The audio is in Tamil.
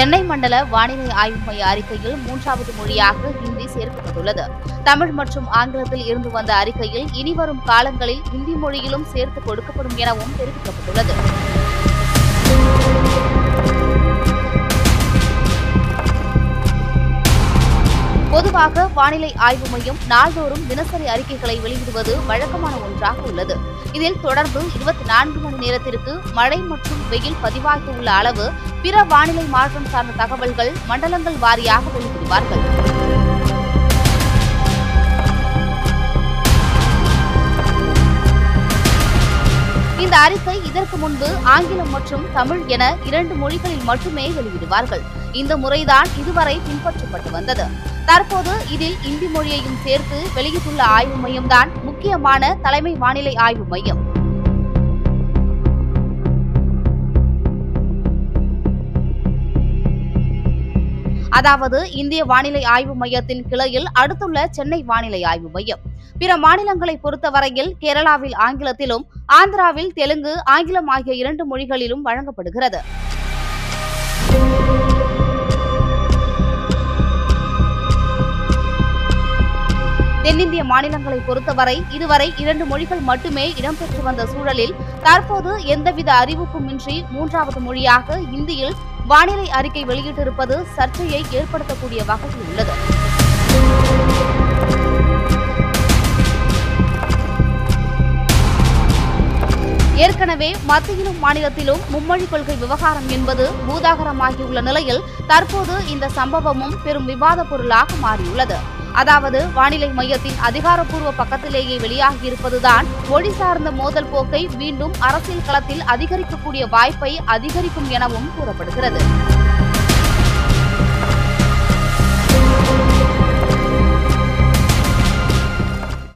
சென்னை மண்டல வானிலை ஆய்வு மைய அறிக்கையில் 3வது மொழியாக ஹிந்தி சேர்க்கப்பட்டுள்ளது. தமிழ் மற்றும் ஆங்கிலத்தில் இருந்து வந்த அறிக்கையில் இனிவரும் காலங்களில் ஹிந்தி மொழியிலும் சேர்த்து கொடுக்கப்படும் எனவும் தெரிவிக்கப்பட்டுள்ளது. பொதுவாக வானிலை ஆய்வு மையம் நாள்தோறும் தினசரி அறிக்கைகளை வெளியிடுவது வழக்கமான ஒன்றாக உள்ளது. இதில் தொடர்ந்து 24 மணி நேரத்திற்கு மழை மற்றும் வெயில் பதிவாகியுள்ள அளவு, பிற வானிலை மாற்றம் சார்ந்த தகவல்கள் மண்டலங்கள் வாரியாக வெளியிடுவார்கள். இந்த அறிக்கை இதற்கு முன்பு ஆங்கிலம் மற்றும் தமிழ் என 2 மொழிகளில் மட்டுமே வெளியிடுவார்கள். இந்த முறைதான் இதுவரை பின்பற்றப்பட்டு வந்தது. தற்போது இதில் இந்தி மொழியையும் சேர்த்து வெளியிட்டுள்ள ஆய்வு மையம்தான் முக்கியமான தலைமை வானிலை ஆய்வு மையம். அதாவது இந்திய வானிலை ஆய்வு மையத்தின் கிளையில் அடுத்துள்ள சென்னை வானிலை ஆய்வு மையம். பிற மாநிலங்களை பொறுத்தவரையில் கேரளாவில் ஆங்கிலத்திலும், ஆந்திராவில் தெலுங்கு, ஆங்கிலம் ஆகிய 2 மொழிகளிலும் வழங்கப்படுகிறது. தென்னிந்திய மாநிலங்களை பொறுத்தவரை இதுவரை 2 மொழிகள் மட்டுமே இடம்பெற்று வந்த சூழலில் தற்போது எந்தவித அறிவிப்பும் இன்றி 3வது மொழியாக இந்தியில் வானிலை அறிக்கை வெளியிட்டிருப்பது சர்ச்சையை ஏற்படுத்தக்கூடிய வகையில் உள்ளது. ஏற்கனவே மத்தியிலும் மாநிலத்திலும் மும்மொழி கொள்கை விவகாரம் என்பது பூதாகரமாகியுள்ள நிலையில் தற்போது இந்த சம்பவமும் பெரும் விவாத பொருளாக மாறியுள்ளது. அதாவது வானிலை மையத்தின் அதிகாரப்பூர்வ பக்கத்திலேயே வெளியாகியிருப்பதுதான் மொழி சார்ந்த மோதல் போக்கை மீண்டும் அரசியல் களத்தில் அதிகரிக்கக்கூடிய வாய்ப்பை அதிகரிக்கும் எனவும் கூறப்படுகிறது.